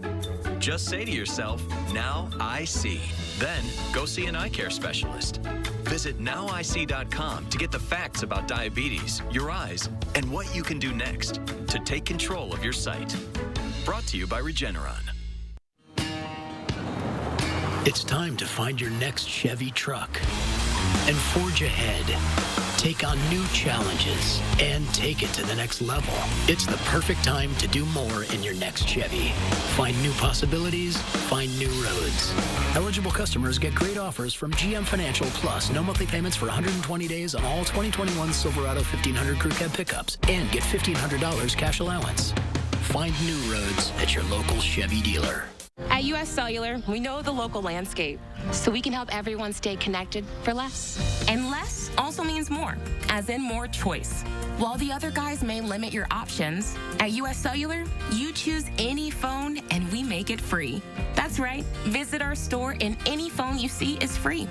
Just say to yourself, "Now I see." Then go see an eye care specialist. Visit nowic.com to get the facts about diabetes, your eyes, and what you can do next to take control of your sight. Brought to you by Regeneron. It's time to find your next Chevy truck and forge ahead. Take on new challenges and take it to the next level. It's the perfect time to do more in your next Chevy. Find new possibilities, find new roads. Eligible customers get great offers from GM Financial Plus. No monthly payments for 120 days on all 2021 Silverado 1500 Crew Cab pickups and get $1,500 cash allowance. Find new roads at your local Chevy dealer. At U.S. Cellular, we know the local landscape, so we can help everyone stay connected for less. And less also means more, as in more choice. While the other guys may limit your options, at U.S. Cellular, you choose any phone and we make it free. That's right. Visit our store and any phone you see is free.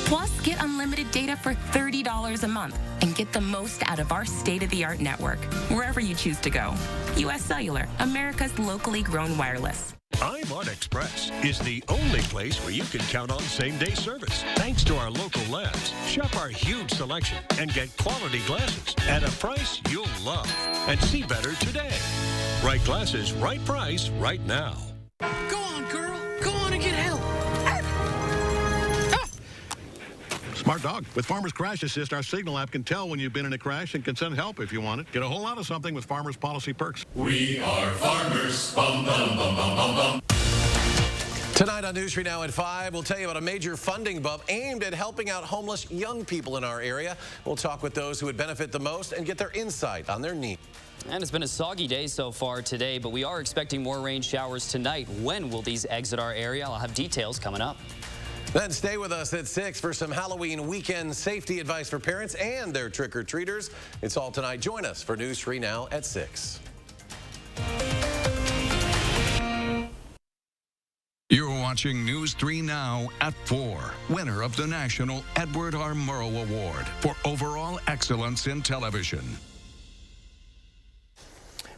Plus, get unlimited data for $30 a month and get the most out of our state-of-the-art network, wherever you choose to go. U.S. Cellular, America's locally grown wireless. iMart Express is the only place where you can count on same-day service. Thanks to our local labs, shop our huge selection and get quality glasses at a price you'll love. And see better today. Right glasses, right price, right now. Go on, girl. Go on and get help. Smart dog. With Farmers Crash Assist, our Signal app can tell when you've been in a crash and can send help if you want it. Get a whole lot of something with Farmers Policy Perks. We are farmers. Bum, bum, bum, bum, bum, bum. Tonight on News 3 Now at 5, we'll tell you about a major funding bump aimed at helping out homeless young people in our area. We'll talk with those who would benefit the most and get their insight on their needs. And it's been a soggy day so far today, but we are expecting more rain showers tonight. When will these exit our area? I'll have details coming up. Then stay with us at 6 for some Halloween weekend safety advice for parents and their trick-or-treaters. It's all tonight. Join us for News 3 Now at 6. You're watching News 3 Now at 4. Winner of the National Edward R. Murrow Award for Overall Excellence in Television.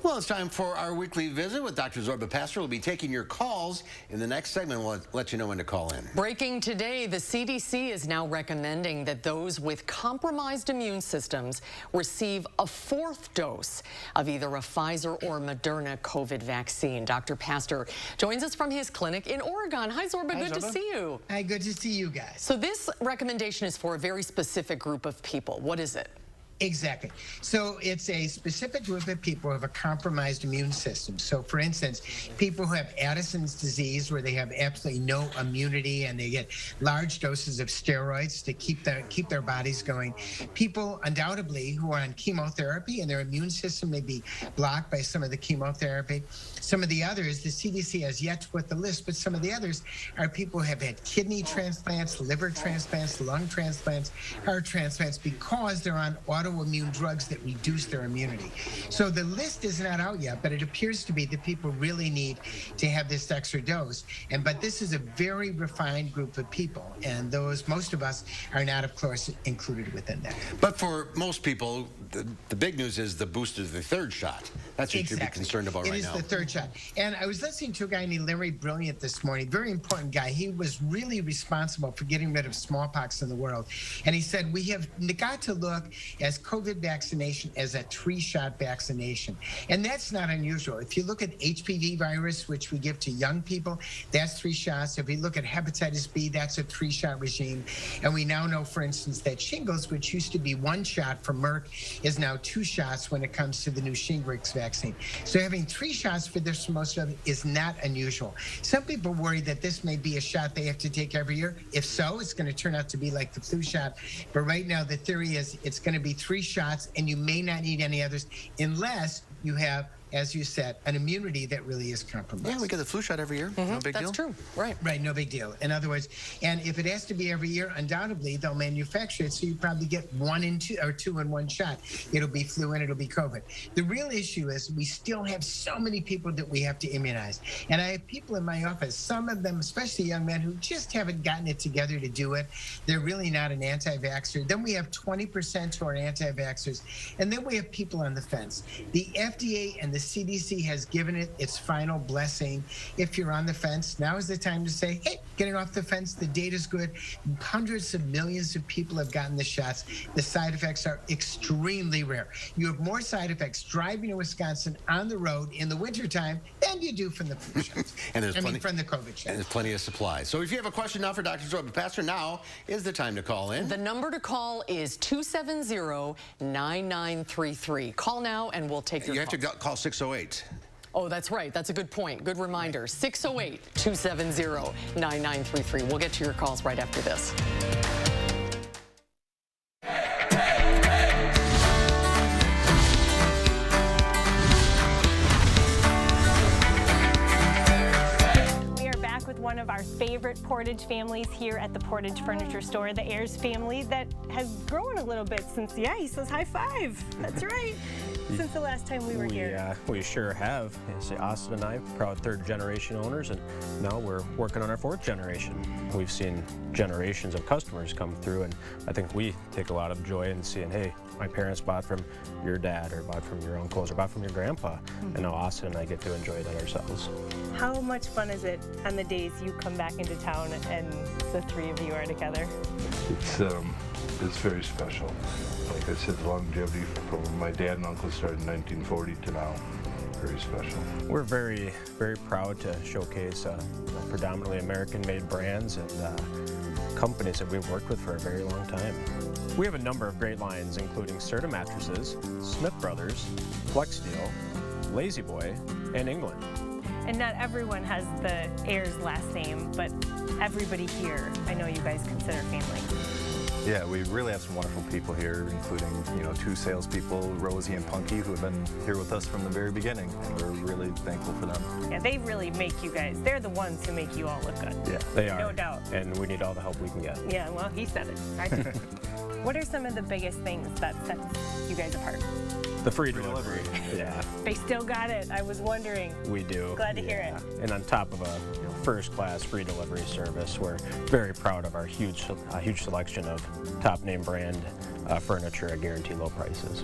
Well, it's time for our weekly visit with Dr. Zorba Pastor. We'll be taking your calls in the next segment. We'll let you know when to call in. Breaking today, the CDC is now recommending that those with compromised immune systems receive a 4th dose of either a Pfizer or Moderna COVID vaccine. Dr. Pastor joins us from his clinic in Oregon. Hi, Zorba. Hi, good to see you. Hi, good to see you guys. So this recommendation is for a very specific group of people. What is it? Exactly. So it's a specific group of people who have a compromised immune system. So, for instance, people who have Addison's disease, where they have absolutely no immunity and they get large doses of steroids to keep their bodies going. People, undoubtedly, who are on chemotherapy and their immune system may be blocked by some of the chemotherapy. Some of the others, the CDC has yet to put the list, but some of the others are people who have had kidney transplants, liver transplants, lung transplants, heart transplants, because they're on autoimmune drugs that reduce their immunity. So the list is not out yet, but it appears to be that people really need to have this extra dose. But this is a very refined group of people, and most of us are not, of course, included within that. But for most people, the big news is the booster, the 3rd shot. That's what you should be concerned about right now. It is the 3rd shot. And I was listening to a guy named Larry Brilliant this morning, very important guy. He was really responsible for getting rid of smallpox in the world. And he said, we have got to look as COVID vaccination as a 3-shot vaccination. And that's not unusual. If you look at HPV virus, which we give to young people, that's 3 shots. If we look at hepatitis B, that's a 3-shot regime. And we now know, for instance, that shingles, which used to be 1 shot for Merck, is now 2 shots when it comes to the new Shingrix vaccine. So having 3 shots for this, for most of it, is not unusual. Some people worry that this may be a shot they have to take every year. If so, it's going to turn out to be like the flu shot. But right now, the theory is it's going to be 3 shots, and you may not need any others unless you have, as you said, an immunity that really is compromised. Yeah, we get the flu shot every year. No big deal. That's true. Right. Right, no big deal. In other words, and if it has to be every year, undoubtedly, they'll manufacture it, so you probably get 1 and 2, or 2 in 1 shot. It'll be flu and it'll be COVID. The real issue is we still have so many people that we have to immunize. And I have people in my office, some of them, especially young men, who just haven't gotten it together to do it. They're really not an anti-vaxxer. Then we have 20% who are anti-vaxxers. And then we have people on the fence. The FDA and the CDC has given it its final blessing. If you're on the fence, now is the time to say, hey, getting off the fence, the data's good. Hundreds of millions of people have gotten the shots. The side effects are extremely rare. You have more side effects driving to Wisconsin on the road in the wintertime than you do from the flu shots. And there's from the COVID shot. And there's plenty of supply. So if you have a question now for Dr. Zorba Pastor, now is the time to call in. The number to call is 270-9933. Call now and we'll take your call. You have to call 608. Oh, that's right. That's a good point. Good reminder. 608-270-9933. We'll get to your calls right after this. With one of our favorite Portage families here at the Portage Furniture Store, the Ayers family, that has grown a little bit since, he says high five. That's right. since the last time we were here? We sure have. Austin and I, proud third-generation owners, and now we're working on our fourth generation. We've seen generations of customers come through, and I think we take a lot of joy in seeing, hey, my parents bought from your dad, or bought from your uncles, or bought from your grandpa, and now Austin and I get to enjoy that ourselves. How much fun is it on the days you come back into town and the three of you are together? It's very special. Like I said, the longevity from my dad and uncle started in 1940 to now. Very special. We're very, very proud to showcase predominantly American-made brands and companies that we've worked with for a very long time. We have a number of great lines, including Serta Mattresses, Smith Brothers, Flex Steel, Lazy Boy, and England. And not everyone has the Ayers last name, but everybody here, I know you guys consider family. Yeah, we really have some wonderful people here, including, two salespeople, Rosie and Punky, who have been here with us from the very beginning, and we're really thankful for them. Yeah, they really make you guys, they're the ones who make you all look good. Yeah, they are. No doubt. And we need all the help we can get. Yeah, well, he said it. I do. What are some of the biggest things that sets you guys apart? The free delivery. Yeah. They still got it. I was wondering. We do. Glad to hear it. And on top of a first-class free delivery service, we're very proud of our huge selection of top-name brand furniture at guaranteed low prices.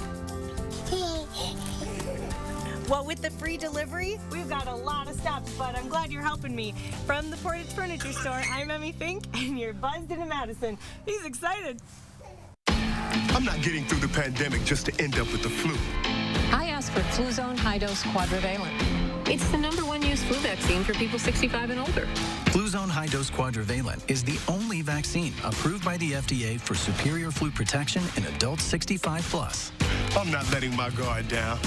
Well, with the free delivery, we've got a lot of stops, but I'm glad you're helping me. From the Portage Furniture Store, I'm Emmy Fink, and you're buzzed into Madison. He's excited. I'm not getting through the pandemic just to end up with the flu. I asked for Fluzone High-Dose Quadrivalent. It's the #1 used flu vaccine for people 65 and older. Fluzone High-Dose Quadrivalent is the only vaccine approved by the FDA for superior flu protection in adults 65 plus. I'm not letting my guard down.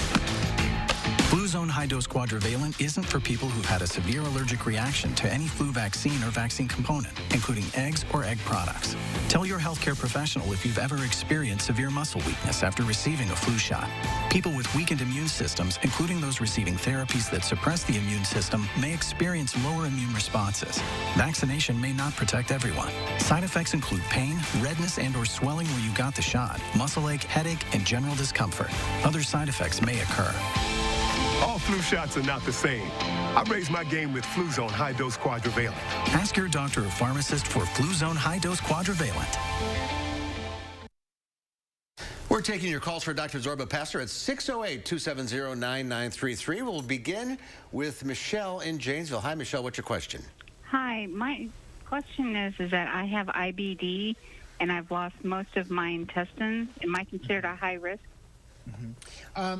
Fluzone High-Dose Quadrivalent isn't for people who've had a severe allergic reaction to any flu vaccine or vaccine component, including eggs or egg products. Tell your healthcare professional if you've ever experienced severe muscle weakness after receiving a flu shot. People with weakened immune systems, including those receiving therapies that suppress the immune system, may experience lower immune responses. Vaccination may not protect everyone. Side effects include pain, redness and/or swelling where you got the shot, muscle ache, headache, and general discomfort. Other side effects may occur. All flu shots are not the same. I raised my game with Fluzone High-Dose Quadrivalent. Ask your doctor or pharmacist for Fluzone High-Dose Quadrivalent. We're taking your calls for Dr. Zorba Pastor at 608-270-9933. We'll begin with Michelle in Janesville. Hi, Michelle. What's your question? Hi. My question is that I have IBD, and I've lost most of my intestines. Am I considered a high risk? I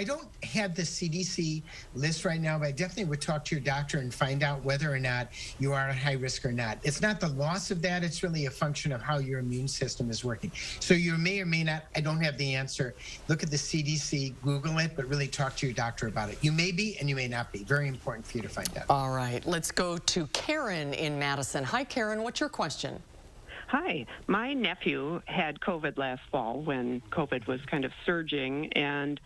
don't have the CDC list right now, but I definitely would talk to your doctor and find out whether or not you are at high risk or not. It's not the loss of that. It's really a function of how your immune system is working. So you may or may not, I don't have the answer. Look at the CDC, Google it, but really talk to your doctor about it. You may be and you may not be. Very important for you to find out. All right, let's go to Karen in Madison. Hi, Karen. What's your question? Hi. My nephew had COVID last fall when COVID was kind of surging, and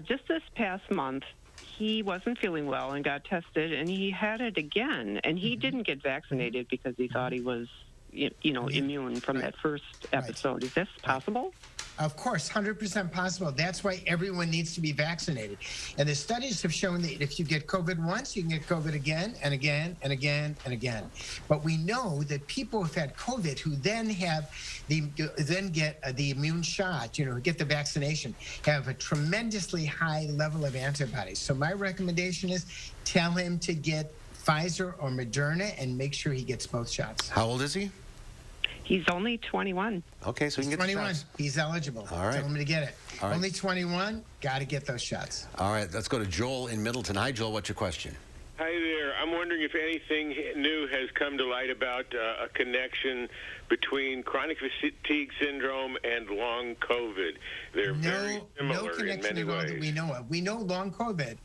just this past month, he wasn't feeling well and got tested, and he had it again, and he didn't get vaccinated because he thought he was, immune from that first episode. Is this possible? Of course, 100% possible. That's why everyone needs to be vaccinated. And the studies have shown that if you get COVID once, you can get COVID again and again and again and again. But we know that people who've had COVID who then get the immune shot, get the vaccination, have a tremendously high level of antibodies. So my recommendation is tell him to get Pfizer or Moderna and make sure he gets both shots. How old is he? He's only 21. Okay, so he can get 21. the shots. He's eligible. All right. Tell him to get it. All right. Only 21. Got to get those shots. All right, let's go to Joel in Middleton. Hi, Joel. What's your question? Hi there. I'm wondering if anything new has come to light about a connection between chronic fatigue syndrome and long COVID. They're very similar in many ways. That we know of. We know long COVID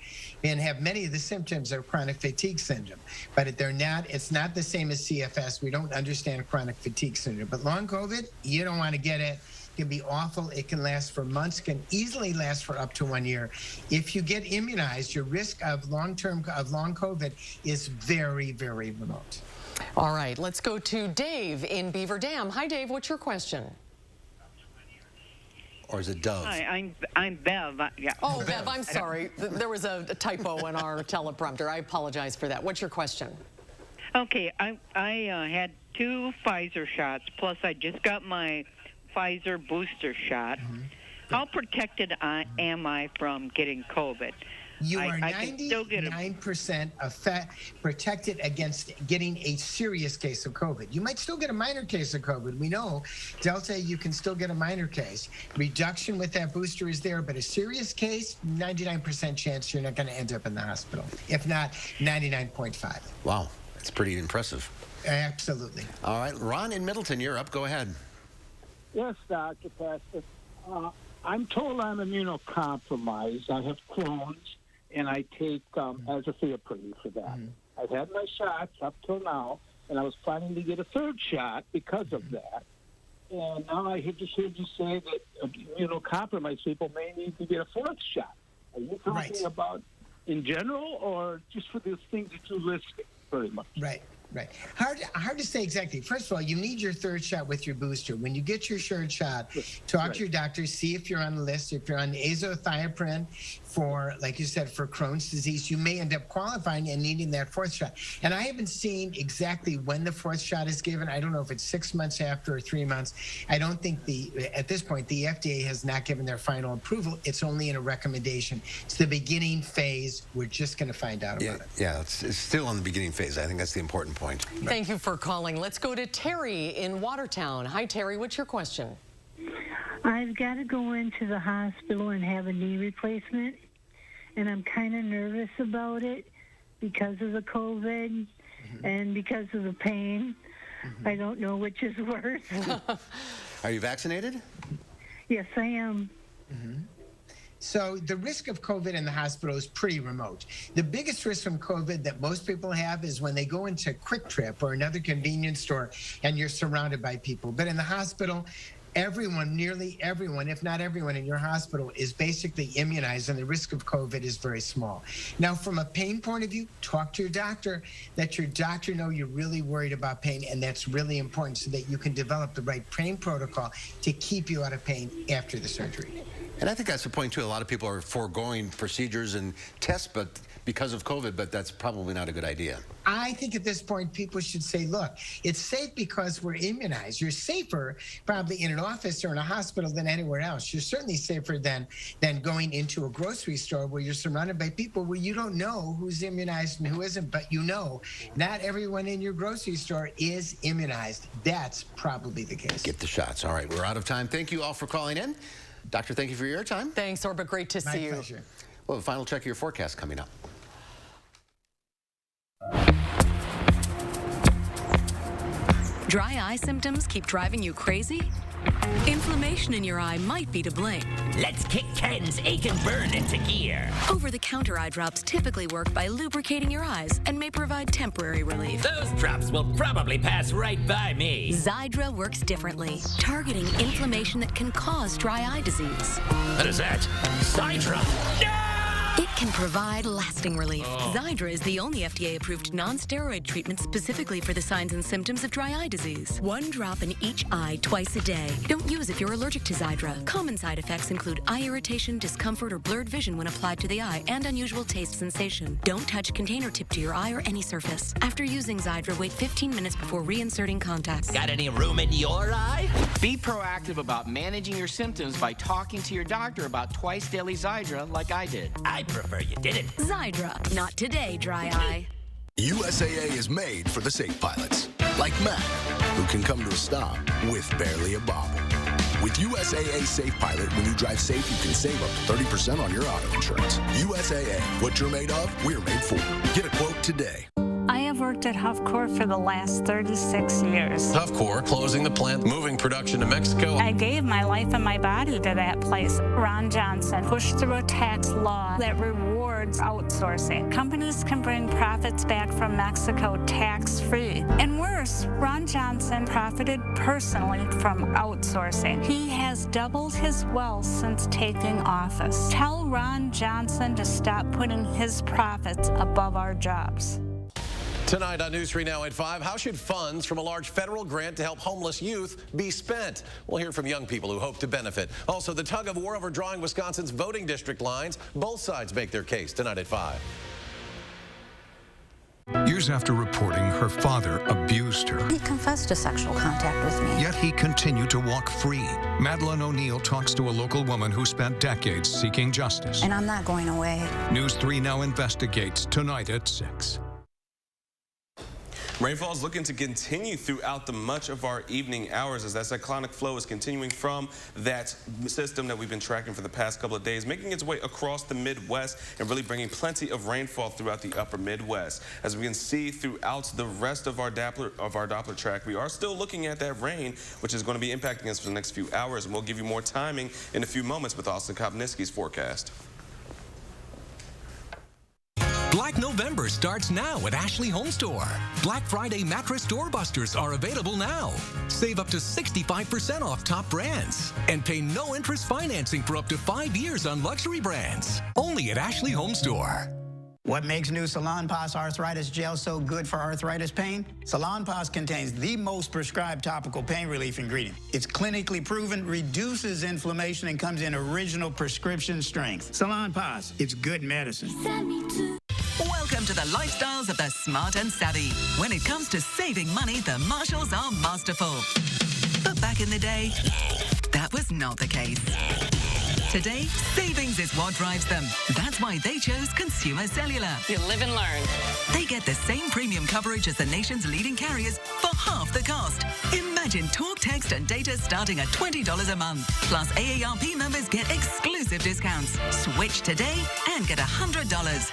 and have many of the symptoms of chronic fatigue syndrome, but they're not. It's not the same as CFS. We don't understand chronic fatigue syndrome, but long COVID, you don't want to get it. It can be awful. It can last for months, can easily last for up to 1 year. If you get immunized, your risk of long COVID is very, very remote. All right, let's go to Dave in Beaver Dam. Hi, Dave. What's your question? or is it Dove? Hi, I'm Bev. Yeah. Oh, Bev, I'm sorry. There was a typo in our teleprompter. I apologize for that. What's your question? Okay, I had 2 Pfizer shots, plus I just got my Pfizer booster shot. How protected am I from getting COVID? You are 99% protected against getting a serious case of COVID. You might still get a minor case of COVID. We know Delta, you can still get a minor case. Reduction with that booster is there, but a serious case, 99% chance you're not going to end up in the hospital. If not, 99.5. Wow, that's pretty impressive. Absolutely. All right, Ron in Middleton, you're up. Go ahead. Yes, Dr. Pastor. I'm told I'm immunocompromised. I have Crohn's, and I take azathioprine for that. I've had my shots up till now, and I was planning to get a 3rd shot because of that. And now I just heard you say that immunocompromised people may need to get a 4th shot. Are you talking about in general, or just for those things that you listed, pretty much? Right. Hard to say exactly. First of all, you need your 3rd shot with your booster. When you get your 3rd shot, talk to your doctor, see if you're on the list. If you're on azathioprine for, like you said, for Crohn's disease, you may end up qualifying and needing that 4th shot. And I haven't seen exactly when the 4th shot is given. I don't know if it's 6 months after or 3 months. I don't think at this point, the FDA has not given their final approval. It's only in a recommendation. It's the beginning phase. We're just going to find out about it. Yeah, it's still on the beginning phase. I think that's the important point. Thank you for calling. Let's go to Terry in Watertown. Hi, Terry. What's your question? I've got to go into the hospital and have a knee replacement, and I'm kind of nervous about it because of the COVID and because of the pain. I don't know which is worse. Are you vaccinated? Yes, I am. So the risk of COVID in the hospital is pretty remote. The biggest risk from COVID that most people have is when they go into Quick Trip or another convenience store and you're surrounded by people. But in the hospital, everyone, nearly everyone, if not everyone in your hospital is basically immunized, and the risk of COVID is very small. Now, from a pain point of view, talk to your doctor. Let your doctor know you're really worried about pain, and that's really important so that you can develop the right pain protocol to keep you out of pain after the surgery. And I think that's the point, too. A lot of people are foregoing procedures and tests because of COVID, but that's probably not a good idea. I think at this point, people should say, look, it's safe because we're immunized. You're safer probably in an office or in a hospital than anywhere else. You're certainly safer than going into a grocery store where you're surrounded by people where you don't know who's immunized and who isn't, but you know not everyone in your grocery store is immunized. That's probably the case. Get the shots. All right, we're out of time. Thank you all for calling in. Doctor, thank you for your time. Thanks, Orba. Great to see you. My pleasure. Well, the final check of your forecast coming up. Dry eye symptoms keep driving you crazy? Inflammation in your eye might be to blame. Let's kick Ken's ache and burn into gear. Over-the-counter eye drops typically work by lubricating your eyes and may provide temporary relief. Those drops will probably pass right by me. Xiidra works differently, targeting inflammation that can cause dry eye disease. What is that? Xiidra? No! It can provide lasting relief. Xiidra is the only FDA-approved non-steroid treatment specifically for the signs and symptoms of dry eye disease. 1 drop in each eye twice a day. Don't use if you're allergic to Xiidra. Common side effects include eye irritation, discomfort, or blurred vision when applied to the eye, and unusual taste sensation. Don't touch container tip to your eye or any surface. After using Xiidra, wait 15 minutes before reinserting contacts. Got any room in your eye? Be proactive about managing your symptoms by talking to your doctor about twice daily Xiidra like I did. I prefer you didn't. Xiidra, not today, dry eye. USAA is made for the safe pilots, like Matt, who can come to a stop with barely a bobble. With USAA Safe Pilot, when you drive safe, you can save up to 30% on your auto insurance. USAA, what you're made of, we're made for. Get a quote today. I have worked at Huffcore for the last 36 years. Huffcore closing the plant, moving production to Mexico. I gave my life and my body to that place. Ron Johnson pushed through a tax law that rewards outsourcing. Companies can bring profits back from Mexico tax-free. And worse, Ron Johnson profited personally from outsourcing. He has doubled his wealth since taking office. Tell Ron Johnson to stop putting his profits above our jobs. Tonight on News 3 Now at 5, how should funds from a large federal grant to help homeless youth be spent? We'll hear from young people who hope to benefit. Also, the tug of war over drawing Wisconsin's voting district lines. Both sides make their case tonight at 5. Years after reporting her father abused her, he confessed to sexual contact with me. Yet he continued to walk free. Madeline O'Neill talks to a local woman who spent decades seeking justice. And I'm not going away. News 3 Now investigates tonight at 6. Rainfall is looking to continue throughout the much of our evening hours as that cyclonic flow is continuing from that system that we've been tracking for the past couple of days, making its way across the Midwest and really bringing plenty of rainfall throughout the upper Midwest. As we can see throughout the rest of our Doppler track, we are still looking at that rain, which is going to be impacting us for the next few hours, and we'll give you more timing in a few moments with Austin Kopniski's forecast. Black November starts now at Ashley HOMESTORE. Black Friday mattress doorbusters are available now. Save up to 65% off top brands and pay no interest financing for up to 5 years on luxury brands. Only at Ashley HOMESTORE. What makes new Salonpas Arthritis Gel so good for arthritis pain? Salonpas contains the most prescribed topical pain relief ingredient. It's clinically proven, reduces inflammation, and comes in original prescription strength. Salonpas, it's good medicine. Welcome to the lifestyles of the smart and savvy. When it comes to saving money, the Marshalls are masterful. But back in the day, that was not the case. Today, savings is what drives them. That's why they chose Consumer Cellular. You live and learn. They get the same premium coverage as the nation's leading carriers for half the cost. Imagine talk, text, and data starting at $20 a month. Plus, AARP members get exclusive discounts. Switch today and get $100.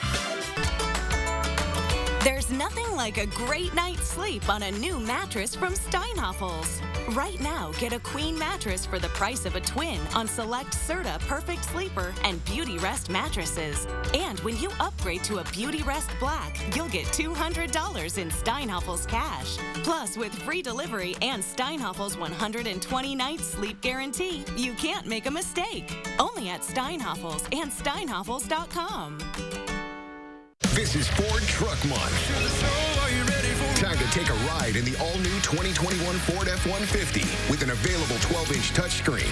There's nothing like a great night's sleep on a new mattress from Steinhoffels. Right now, get a queen mattress for the price of a twin on select Serta Perfect Sleeper and Beauty Rest mattresses. And when you upgrade to a Beauty Rest Black, you'll get $200 in Steinhoffels cash. Plus, with free delivery and Steinhoffels 120-night sleep guarantee, you can't make a mistake. Only at Steinhoffels and Steinhoffels.com. This is Ford Truck Month. Time to take a ride in the all-new 2021 Ford F-150 with an available 12-inch touchscreen,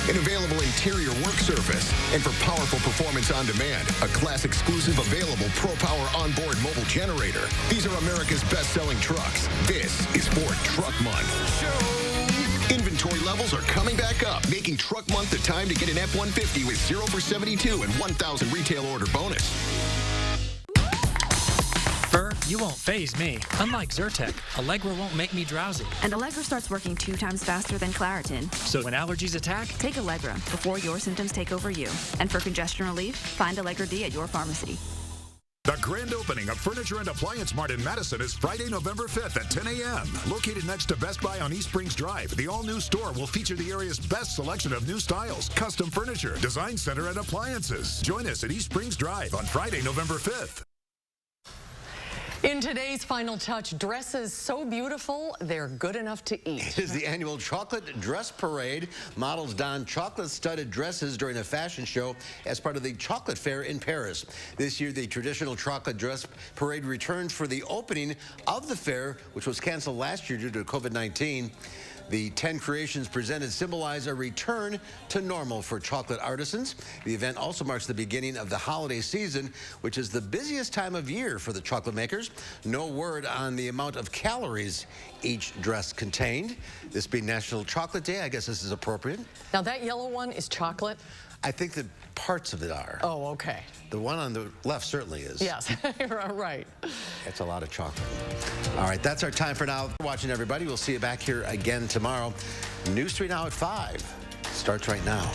an available interior work surface, and for powerful performance on demand, a class-exclusive available Pro-Power onboard mobile generator. These are America's best-selling trucks. This is Ford Truck Month. Inventory levels are coming back up, making Truck Month the time to get an F-150 with 0 for 72 and 1,000 retail order bonus. Fur, you won't faze me. Unlike Zyrtec, Allegra won't make me drowsy. And Allegra starts working 2 times faster than Claritin. So when allergies attack, take Allegra before your symptoms take over you. And for congestion relief, find Allegra D at your pharmacy. The grand opening of Furniture and Appliance Mart in Madison is Friday, November 5th at 10 a.m. Located next to Best Buy on East Springs Drive, the all-new store will feature the area's best selection of new styles, custom furniture, design center, and appliances. Join us at East Springs Drive on Friday, November 5th. In today's Final Touch, dresses so beautiful, they're good enough to eat. It is the annual Chocolate Dress Parade. Models don chocolate-studded dresses during a fashion show as part of the Chocolate Fair in Paris. This year, the traditional Chocolate Dress Parade returns for the opening of the fair, which was canceled last year due to COVID-19. The 10 creations presented symbolize a return to normal for chocolate artisans. The event also marks the beginning of the holiday season, which is the busiest time of year for the chocolate makers. No word on the amount of calories each dress contained. This being National Chocolate Day, I guess this is appropriate. Now that yellow one is chocolate? I think that parts of it are. Oh, okay. The one on the left certainly is. Yes, right. It's a lot of chocolate. All right, that's our time for now. Thanks for watching, everybody. We'll see you back here again tomorrow. News 3 Now at 5 starts right now.